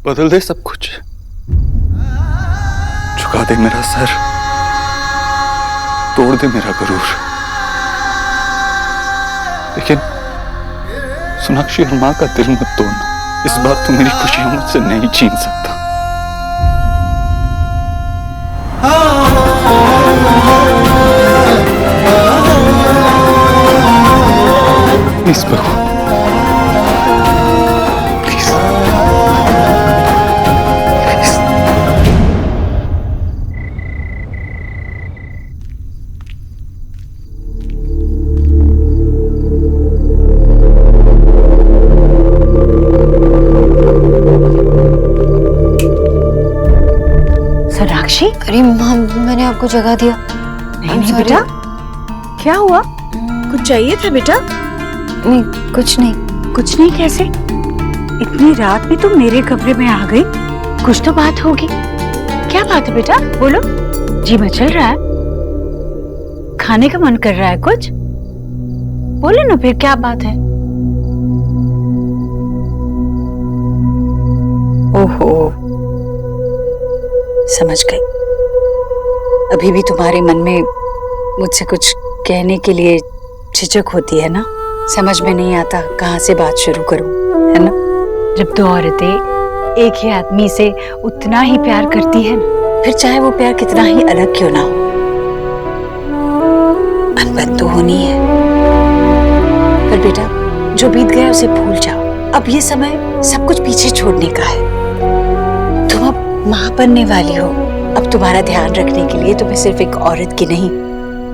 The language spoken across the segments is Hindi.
बदल दे सब कुछ, झुका दे मेरा सर, तोड़ दे मेरा गरूर। लेकिन सोनाक्षी और मां का दिल मत तोड़ना। इस बार तू मेरी खुशियां मुझसे नहीं छीन सकता। प्लीज बहू, सोनाक्षी, अरे माँ, मैंने आपको जगा दिया। नहीं बेटा, क्या हुआ? कुछ चाहिए था बेटा? नहीं, कुछ नहीं। कुछ नहीं कैसे? इतनी रात में तुम मेरे कमरे में आ गई, कुछ तो बात होगी। क्या बात है बेटा, बोलो। जी मचल रहा है, खाने का मन कर रहा है कुछ? बोलो ना फिर, क्या बात है? ओहो, समझ गई। अभी भी तुम्हारे मन में मुझसे कुछ कहने के लिए झिझक होती है ना? समझ में नहीं आता कहाँ से बात शुरू करूं, है ना? जब दो औरतें एक ही आदमी से उतना ही प्यार करती है ना, फिर चाहे वो प्यार कितना ही अलग क्यों ना हो, अनबन तो होनी है। पर बेटा, जो बीत गया उसे भूल जाओ। अब ये समय सब कुछ पीछे छोड़ने का है। तुम अब माँ बनने वाली हो। अब तुम्हारा ध्यान रखने के लिए तुम्हें सिर्फ एक औरत की नहीं,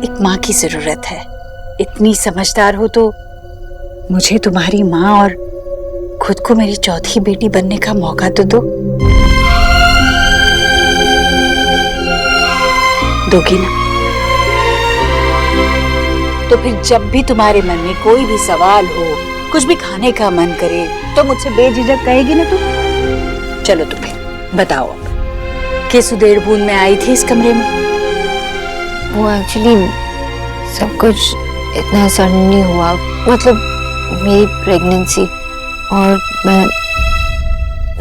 एक माँ की जरूरत है। इतनी समझदार हो तो मुझे तुम्हारी माँ और खुद को मेरी चौथी बेटी बनने का मौका तो दो। दोगी ना? तो फिर जब भी तुम्हारे मन में कोई भी सवाल हो, कुछ भी खाने का मन करे, तो मुझसे बेझिझक कहेगी ना तुम? चलो तो फिर बताओ, कि सुदेड़ बूंद में आई थी इस कमरे में? वो एक्चुअली सब कुछ इतना सडनली हुआ, मतलब मेरी प्रेगनेंसी, और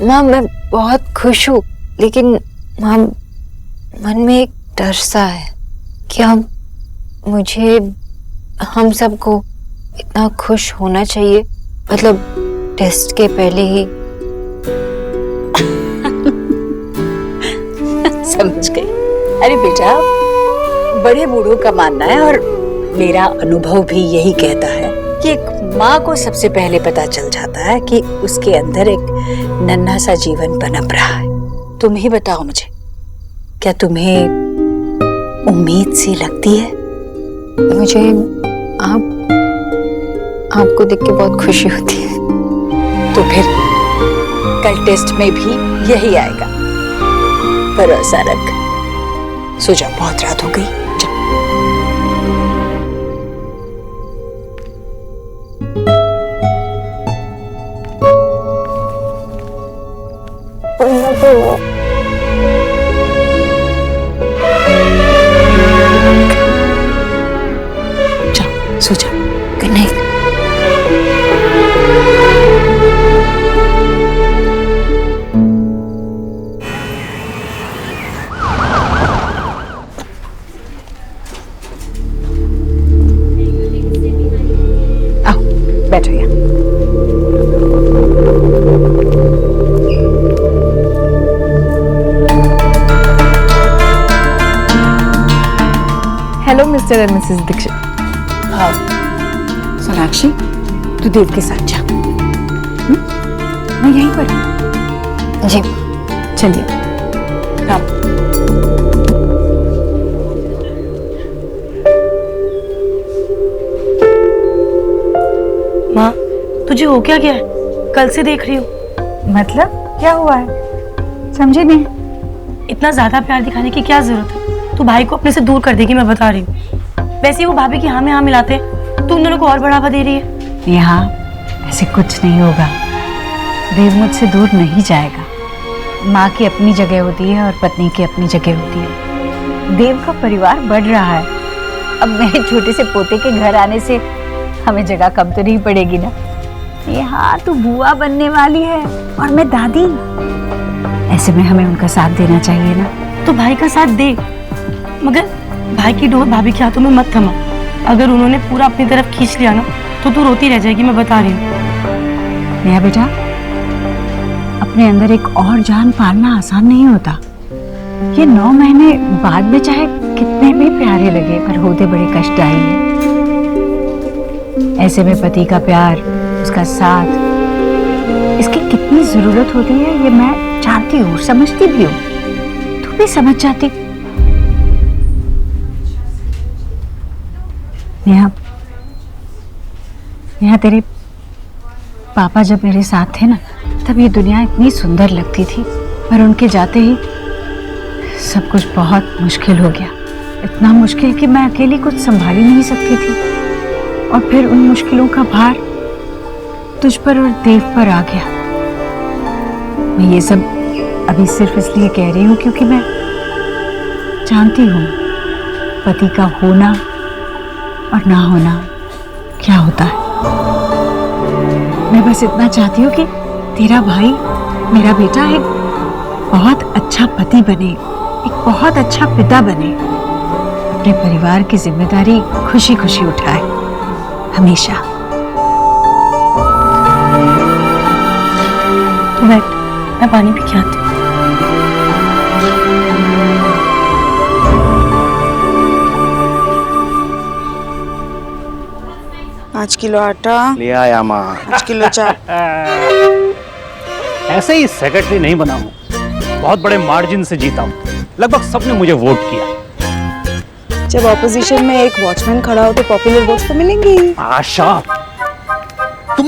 मैं बहुत खुश हूँ, लेकिन माँ, मन में एक डर सा है कि हम सबको इतना खुश होना चाहिए, मतलब टेस्ट के पहले ही। समझ गई। अरे बेटा, बड़े बूढ़ों का मानना है, और मेरा अनुभव भी यही कहता है कि एक माँ को सबसे पहले पता चल जाता है कि उसके अंदर एक नन्हा सा जीवन पनप रहा है। तुम ही बताओ मुझे, क्या तुम्हें उम्मीद सी लगती है? मुझे आपको देख के बहुत खुशी होती है। तो फिर कल टेस्ट में भी यही आएगा। भरोसा रख। सो जाओ, बहुत रात हो गई। सो जाओ। Good night. आओ, बैठो यहाँ। Hello mister and missus Dikshit. हाँ सोनाक्षी, तू देव के साथ जा। मैं यहीं पर हूँ। जी चलिए। हाँ। माँ, तुझे हो क्या गया है? कल से देख रही हूँ। मतलब क्या हुआ है? समझे नहीं। इतना ज्यादा प्यार दिखाने की क्या जरूरत है? तू भाई को अपने से दूर कर देगी, मैं बता रही हूँ। वैसे ही वो भाभी की हाँ में हाँ मिलाते, तू उन दोनों को और बढ़ावा दे रही है। यहाँ ऐसे कुछ नहीं होगा। देव मुझसे दूर नहीं जाएगा। माँ की अपनी जगह होती है और पत्नी की अपनी जगह होती है। देव का परिवार बढ़ रहा है। अब मेरे छोटे से पोते के घर आने से हमें जगह कम तो नहीं पड़ेगी ना। यहाँ तू बुआ बनने वाली है और मैं दादी। ऐसे में हमें उनका साथ देना चाहिए ना। तो भाई का साथ दे, मगर भाई की डोर भाभी के हाथों में मत थमा। अगर उन्होंने पूरा अपनी तरफ खींच लिया ना तो तू रोती रह जाएगी, मैं बता रही हूँ। नेहा बेटा, अपने अंदर एक और जान पालना आसान नहीं होता। ये 9 महीने बाद में चाहे कितने भी प्यारे लगे, पर होते बड़े कष्टदायी है। ऐसे में पति का प्यार, उसका साथ, इसकी कितनी जरूरत होती है ये मैं जानती हूँ, समझती भी हूँ। तू भी समझ जाती। नेहा, नेहा, तेरे पापा जब मेरे साथ थे ना, तब ये दुनिया इतनी सुंदर लगती थी, पर उनके जाते ही सब कुछ बहुत मुश्किल हो गया। इतना मुश्किल कि मैं अकेली कुछ संभाल ही नहीं सकती थी। और फिर उन मुश्किलों का भार तुझ पर और देव पर आ गया। मैं ये सब अभी सिर्फ इसलिए कह रही हूँ क्योंकि मैं जानती हूँ पति का होना और ना होना क्या होता है। मैं बस इतना चाहती हूँ कि तेरा भाई, मेरा बेटा, एक बहुत अच्छा पति बने, एक बहुत अच्छा पिता बने, अपने परिवार की जिम्मेदारी खुशी खुशी उठाए, हमेशा। तू बैठ, मैं पानी पी के आती हूँ। 5 किलो आटा ले आया माँ। 5 किलो चावल। ऐसे ही सेक्रेटरी नहीं बना हूँ, बहुत बड़े मार्जिन से जीता हूँ। लगभग सबने मुझे वोट किया। जब ऑपोजिशन में एक वॉचमैन खड़ा हो तो पॉपुलर वोट्स तो मिलेंगे ही। आशा, तुम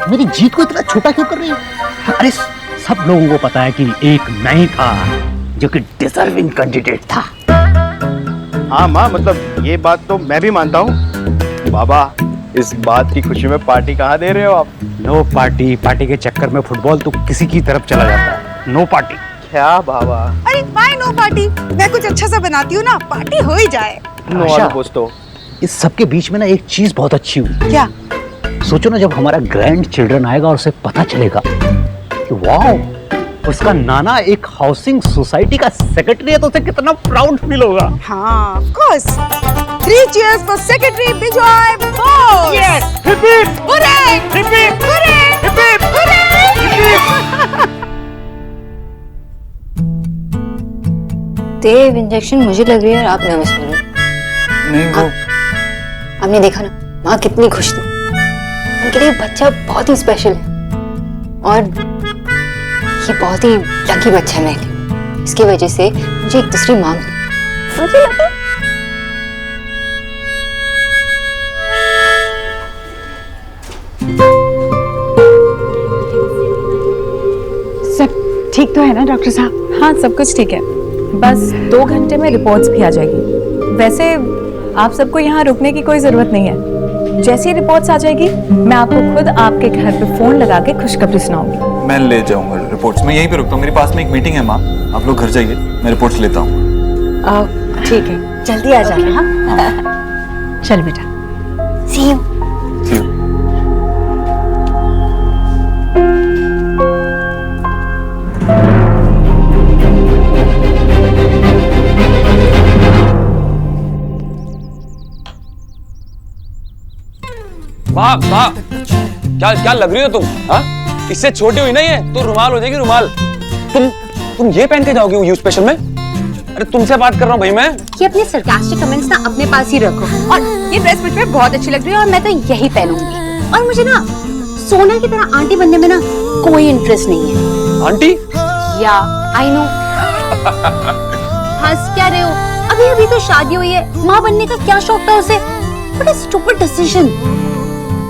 मेरी जीत को इतना छोटा क्यों कर रही हो? अरे सब लोगों को पता है कि एक मैं ही था जो कि डिजर्विंग कैंडिडेट था। हाँ माँ, मतलब ये बात तो मैं भी मानता हूँ। बाबा, इस बात की खुशी में पार्टी कहाँ दे रहे हो आप? नो पार्टी, पार्टी के चक्कर में फुटबॉल तो किसी की तरफ चला जाता है। No party. क्या बाबा? अरे माय नो पार्टी, मैं कुछ अच्छा सा बनाती हूँ ना, पार्टी हो ही जाए। नो आशा, वालो दोस्तों, इस सब के बीच में ना एक चीज बहुत अच्छी हुई। क्या? सोचो ना, जब हमारा ग्रैंड चिल्ड्रन आएगा और उसे पता चलेगा कि वाह, उसका नाना एक हाउसिंग सोसाइटी का सेक्रेटरी है, तो उसे कितना प्राउड फील होगा। हाँ, of course. 3 cheers for Secretary Bijoy Bose. Yes, hip hip, Hooray! hip hip, Hooray! hip hip, Hooray! Dev, injection मुझे लग रही है और आप नर्वस हो रहे हो। नहीं वो आपने देखा ना माँ कितनी खुश थी। उनके लिए बच्चा बहुत ही स्पेशल है और ये बहुत ही लकी बच्चा है मेरे लिए। इसकी वजह से मुझे एक दूसरी माँ मिली। मुझे लगा सब ठीक तो है ना डॉक्टर साहब? हाँ, सब कुछ ठीक है। बस 2 घंटे में रिपोर्ट्स भी आ जाएगी। वैसे आप सबको यहाँ रुकने की कोई जरूरत नहीं है। जैसी रिपोर्ट्स आ जाएगी मैं आपको खुद आपके घर पे फोन लगा के खुशखबरी सुनाऊंगी। मैं ले जाऊंगा रिपोर्ट्स। मैं यहीं पे रुकता हूँ, मेरे पास में एक मीटिंग है माँ। आप लोग घर जाइए, मैं रिपोर्ट्स लेता हूँ। ठीक है, जल्दी आ जाना। हाँ, चल बेटा। सी यू। See you. वाह वाह, क्या क्या लग रही हो तुम? हाँ, इससे छोटी हुई ना ये तो रुमाल हो जाएगी, रुमाल। तुम ये पहन के जाओगे यू स्पेशल में? अरे तुमसे बात कर रहा हूँ भाई मैं। ये अपने सरकास्टिक कमेंट्स ना अपने पास ही रखो। और ये ड्रेस मुझ पे बहुत अच्छी लग रही है और मैं तो यही पहनूंगी। और मुझे ना सोना की तरह आंटी बनने में ना कोई इंटरेस्ट नहीं है। आंटी? या आई नो। हंस क्या रहे हो? अभी अभी तो शादी हुई है, माँ बनने का क्या शौक था उसे? What a stupid decision।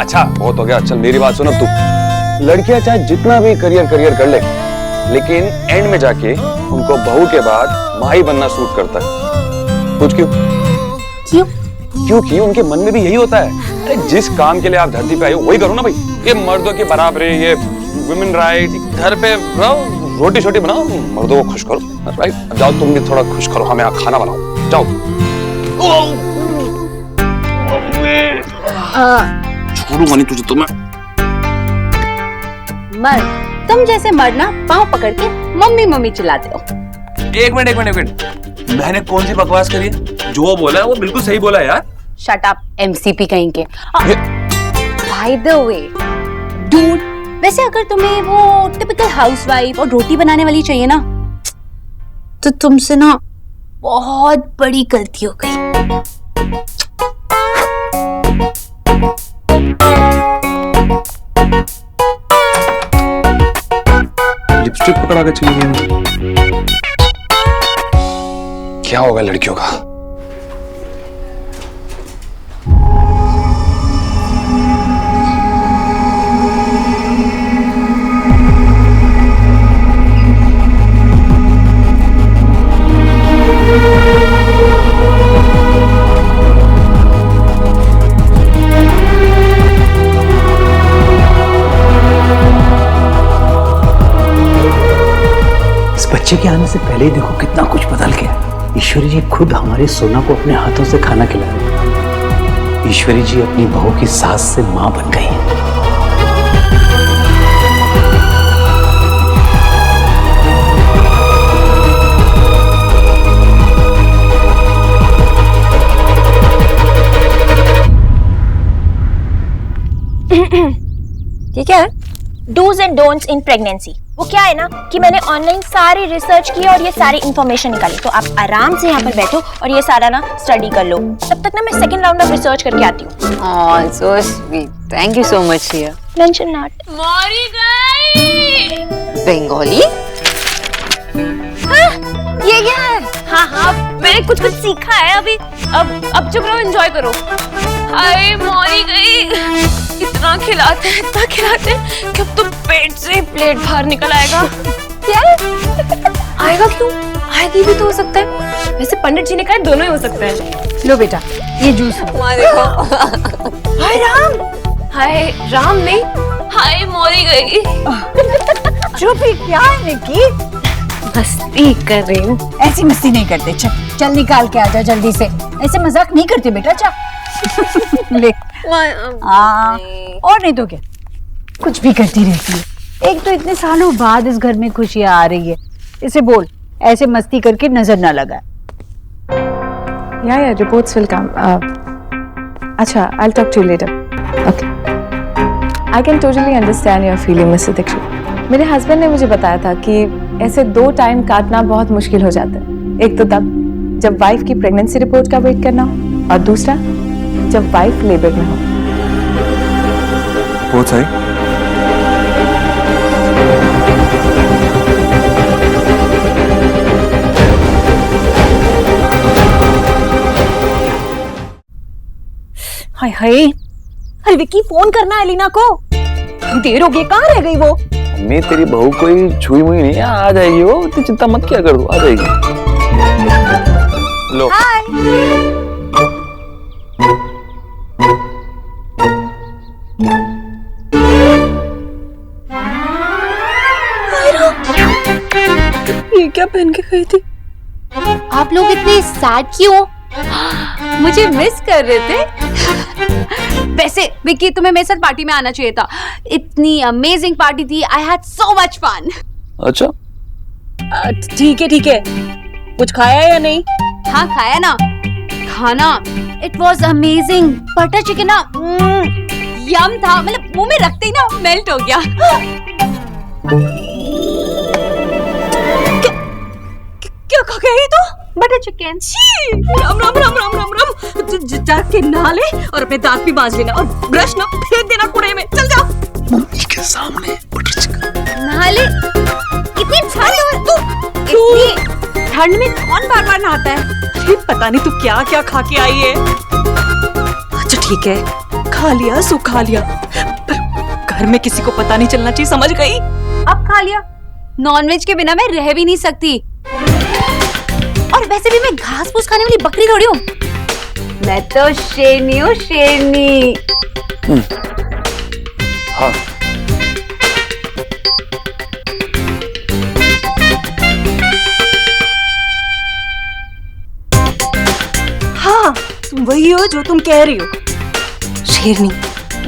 अच्छा बहुत हो गया, चल मेरी बात सुन अब तू। लड़कियां चाहे जितना भी करियर कर ले, लेकिन एंड में जाके उनको बहू के बाद माँ ही बनना सूट करता है। कुछ क्यों? क्यों? क्योंकि उनके मन में भी यही होता है। अरे जिस काम के लिए आप धरती पे आए हो वही करो ना भाई। ये मर्दों की बराबरी, ये वुमेन राइट, घर पे रहो, रोटी छोटी बनाओ, मर्दों को खुश करो, राइट? अब जाओ तुम भी थोड़ा खुश करो, हमें यहाँ खाना बनाओ, जाओ। छोड़ूंगा नहीं तुझे तो मैं। मर तुम जैसे मर्द ना पाँव पकड़ के मम्मी मम्मी चिल्लाते हो। एक मिनट, मैंने कौन सी बकवास करी है? जो बोला है वो बिल्कुल सही बोला है यार। शट अप एमसीपी कहीं के। बाय द वे डूड, वैसे अगर तुम्हें वो टिपिकल हाउसवाइफ और रोटी बनाने वाली चाहिए ना, तो तुमसे ना बहुत बड़ी गलती हो गई। लिपस्टिक पकड़ा के चली गई। क्या होगा लड़कियों का? बच्चे के आने से पहले ही देखो कितना कुछ बदल गया। ईश्वरी जी खुद हमारे सोना को अपने हाथों से खाना खिला रहे हैं। ईश्वरी जी अपनी बहू की सास से मां बन गई हैं। ठीक है, dos and don'ts in pregnancy. वो क्या है ना कि मैंने ऑनलाइन सारी रिसर्च की और ये सारी इंफॉर्मेशन निकाली, तो आप आराम से यहाँ पर बैठो और ये सारा ना स्टडी कर लो। तब तक ना मैं सेकंड राउंड में रिसर्च करके आती हूँ। Oh, so sweet. Thank you so much, Ria. Mention not. मरी गई। बंगाली? ये क्या है? हाँ, मैंने कुछ सीखा है अभी। अब चुप रहो, एंजॉय करो। हाय मरी गई। इतना खिलाते हैं कि अब तो पेट से प्लेट बाहर निकल आएगा। क्या आएगा? क्यों आएगी भी तो हो सकता है। वैसे पंडित जी ने कहा दोनों ही हो सकता है। लो बेटा, ये जूस देखो। हाय राम नहीं, हाय मरी गई। चुप ही क्या है निकी? मस्ती कर रही हूँ। ऐसी मस्ती नहीं करते। चल निकाल के आजा जल्दी से। ऐसे मजाक नहीं करते बेटा। चल ले। और नहीं तो क्या, कुछ भी करती रहती है। एक तो इतने सालों बाद इस घर में खुशियां आ रही है। इसे बोल ऐसे मस्ती करके नजर ना लगा। या रिपोर्ट्स विल कम। अच्छा, I'll talk to you later. Okay. I can totally understand your feeling, Mr. Dixit. मेरे हस्बैंड ने मुझे बताया था कि ऐसे 2 टाइम काटना बहुत मुश्किल हो जाता है। एक तो तब जब वाइफ की प्रेगनेंसी रिपोर्ट का वेट करना हो, और दूसरा जब वाइफ लेबर में हो। बहुत सही। हाय हाय, अरे विक्की फोन करना है एलिना को। देर हो गई, कहाँ रह गई वो? मैं तेरी बहू कोई छुई मुई नहीं है, आ जाएगी वो। तू चिंता मत किया कर, आ जाएगी। लो। ये क्या पहन के गई थी? आप लोग इतने सैड क्यों? मुझे मिस कर रहे थे? वैसे विक्की, तुम्हें मेरे साथ पार्टी में आना चाहिए था। इतनी अमेजिंग पार्टी थी। I had so much fun. अच्छा ठीक है। कुछ खाया या नहीं? हाँ खाया ना। खाना it was amazing. Butter chicken ना यम था। मतलब मुंह में रखते ही ना मेल्ट हो गया। क्या खा गई तो? Butter chicken. राम राम राम राम राम राम। जाके नहा ले और अपने दांत भी मांज लेना और ब्रश ना फेंक देना कूड़े में। चल जाओ। मम्मी के सामने बटर चिकन। नहा ले। इतनी ठंड में कौन बार बार नहाता है? अरे पता नहीं तू क्या क्या खा के आई है। अच्छा ठीक है, खा लिया सो खा लिया, पर घर में किसी को पता नहीं चलना चाहिए, समझ गई? अब खा लिया। नॉनवेज के बिना मैं रह भी नहीं सकती। और वैसे भी मैं घास फूस खाने वाली बकरी थोड़ी हूँ। मैं तो शेरनी हूँ, शेरनी। हाँ। हाँ, तुम वही हो जो तुम कह रही हो। शेरनी,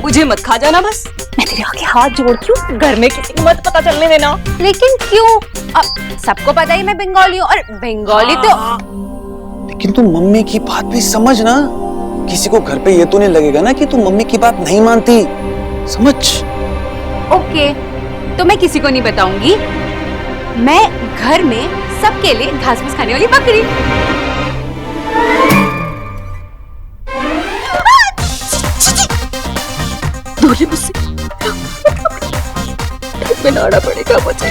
मुझे मत खा जाना बस। मैं तेरे तेरे आगे हाथ जोड़ती हूँ, घर में किसी को मत पता चलने देना। लेकिन क्यों? अब सबको पता ही मैं बंगाली हूँ, और बंगाली तो लेकिन तू मम्मी की बात भी समझ ना। किसी को घर पे ये तो नहीं लगेगा ना कि तू मम्मी की बात नहीं मानती, समझ। ओके, तो मैं किसी को नहीं बताऊंगी। मैं घर में सबके लिए घास फूस खाने वाली बकरी। धोले मुझसे बनाना पड़ेगा मुझे।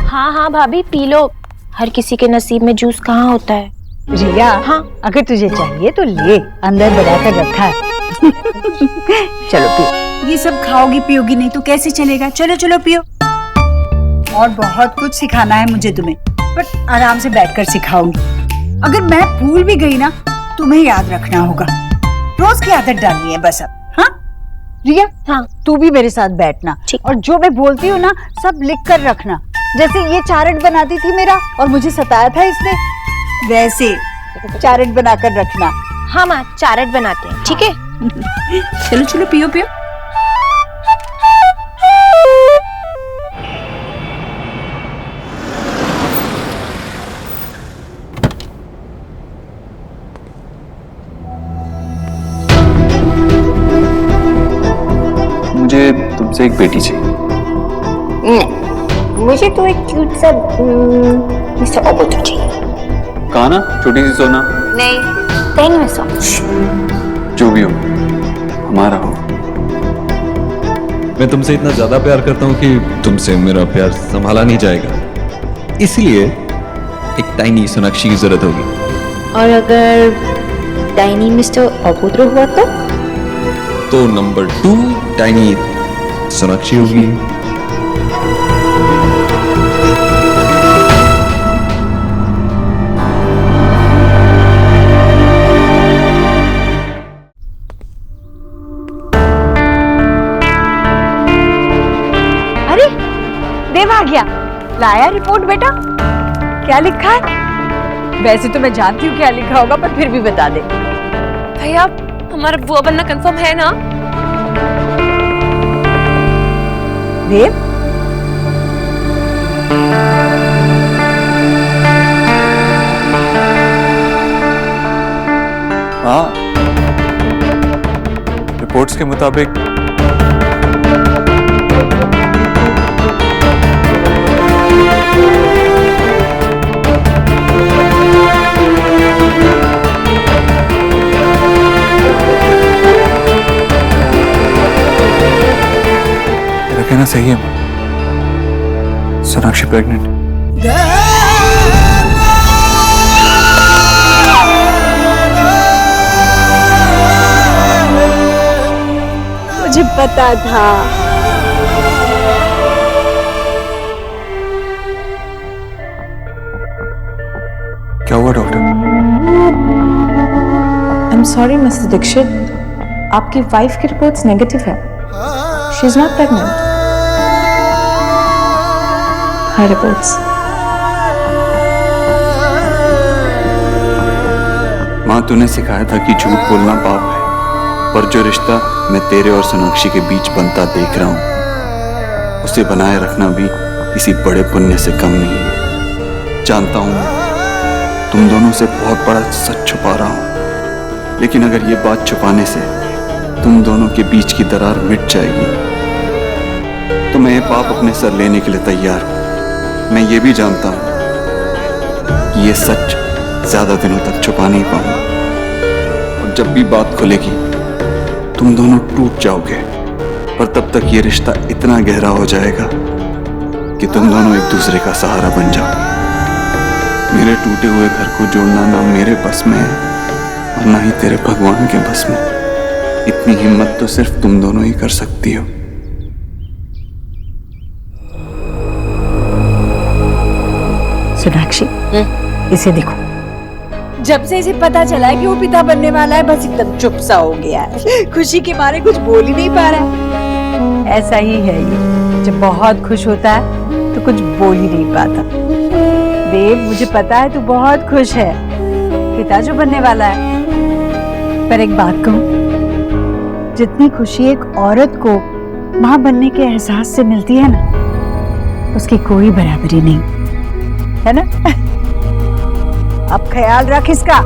हाँ हाँ भाभी पी लो, हर किसी के नसीब में जूस कहाँ होता है। रिया, हाँ, अगर तुझे चाहिए तो ले, अंदर बनाकर रखा है। चलो पियो। ये सब खाओगी पियोगी नहीं तो कैसे चलेगा? चलो चलो पियो। और बहुत कुछ सिखाना है मुझे तुम्हें, बट आराम से बैठकर सिखाऊंगी। अगर मैं भूल भी गई ना, तुम्हें याद रखना होगा। रोज की आदत डालनी है बस अब। हाँ रिया, हाँ, तू भी मेरे साथ बैठना, और जो मैं बोलती हूँ ना सब लिख कर रखना। जैसे ये चार्ट बनाती थी मेरा और मुझे सताया था इसने, वैसे चार्ट बनाकर रखना। हाँ माँ, चार्ट बनाते हैं, ठीक है। चलो चलो पियो पियो। मुझे तुमसे एक बेटी चाहिए। मुझे तो एक क्यूट सा मिस्टर ओबोतो चाहिए। कहा ना, छोटी सी सोना। नहीं, कहीं में सो। जो भी हो, हमारा हो। मैं तुमसे इतना ज्यादा प्यार करता हूँ कि तुमसे मेरा प्यार संभाला नहीं जाएगा, इसलिए एक टाइनी सोनाक्षी की जरूरत होगी। और अगर टाइनी मिस्टर ओबोतो हुआ तो नंबर 2 टाइनी सोनाक्षी होगी। अरे देव आ गया। लाया रिपोर्ट बेटा? क्या लिखा है? वैसे तो मैं जानती हूँ क्या लिखा होगा, पर फिर भी बता दे। भैया, हमारा बुआ बनना कंफर्म है ना? देव, हाँ, रिपोर्ट्स के मुताबिक कहना सही है, सोनाक्षी प्रेग्नेंट। मुझे पता था। क्या हुआ doctor? I am sorry mister Dikshit, आपकी वाइफ की रिपोर्ट्स नेगेटिव है। She is not pregnant. Her reports. माँ, तूने सिखाया था कि झूठ बोलना पाप है, पर जो रिश्ता मैं तेरे और सोनाक्षी के बीच बनता देख रहा हूँ, उसे बनाए रखना भी किसी बड़े पुण्य से कम नहीं है। जानता हूँ मैं तुम दोनों से बहुत बड़ा सच छुपा रहा हूँ, लेकिन अगर ये बात छुपाने से तुम दोनों के बीच की दरार मिट जाएगी, तो मैं ये पाप अपने सर लेने के लिए तैयार हूँ। मैं ये भी जानता हूं कि ये सच ज्यादा दिनों तक छुपा नहीं पाऊंगा, और जब भी बात खुलेगी तुम दोनों टूट जाओगे, पर तब तक ये रिश्ता इतना गहरा हो जाएगा कि तुम दोनों एक दूसरे का सहारा बन जाओगे। मेरे टूटे हुए घर को जोड़ना ना मेरे बस में है और ना ही तेरे भगवान के बस में। इतनी हिम्मत तो सिर्फ तुम दोनों ही कर सकती हो। सोनाक्षी, इसे देखो। जब से इसे पता चला है कि वो पिता बनने वाला है, बस एकदम चुप सा हो गया है। खुशी के मारे कुछ बोल ही नहीं पा रहा है। ऐसा ही है ये, जब बहुत खुश होता है तो कुछ बोल ही नहीं पाता। देव, मुझे पता है तू बहुत खुश है, पिता जो बनने वाला है। पर एक बात कहूं, जितनी खुशी एक औरत को माँ बनने के एहसास से मिलती है ना, उसकी कोई बराबरी नहीं है ना। अब ख्याल रख इसका।